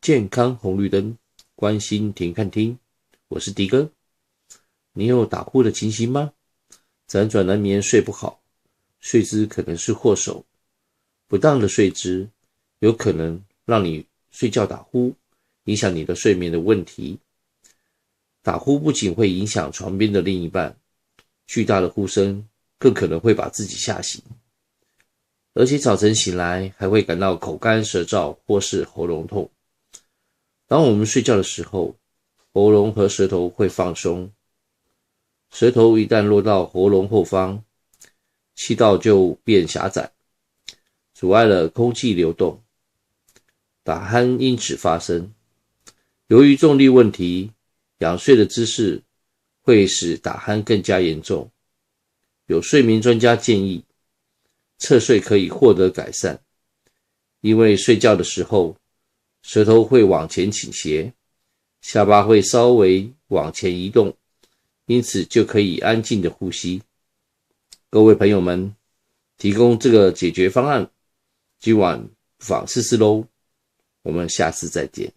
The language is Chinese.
健康红绿灯，关心停看听，我是迪哥。你有打呼的情形吗？辗转难眠，睡不好，睡姿可能是祸首。不当的睡姿有可能让你睡觉打呼，影响你的睡眠的问题。打呼不仅会影响床边的另一半，巨大的呼声更可能会把自己吓醒，而且早晨醒来还会感到口干舌燥或是喉咙痛。当我们睡觉的时候，喉咙和舌头会放松，舌头一旦落到喉咙后方，气道就变狭窄，阻碍了空气流动，打鼾因此发生。由于重力问题，仰睡的姿势会使打鼾更加严重。有睡眠专家建议，侧睡可以获得改善，因为睡觉的时候，舌头会往前倾斜，下巴会稍微往前移动，因此就可以安静的呼吸。各位朋友们，提供这个解决方案，今晚不妨试试咯。我们下次再见。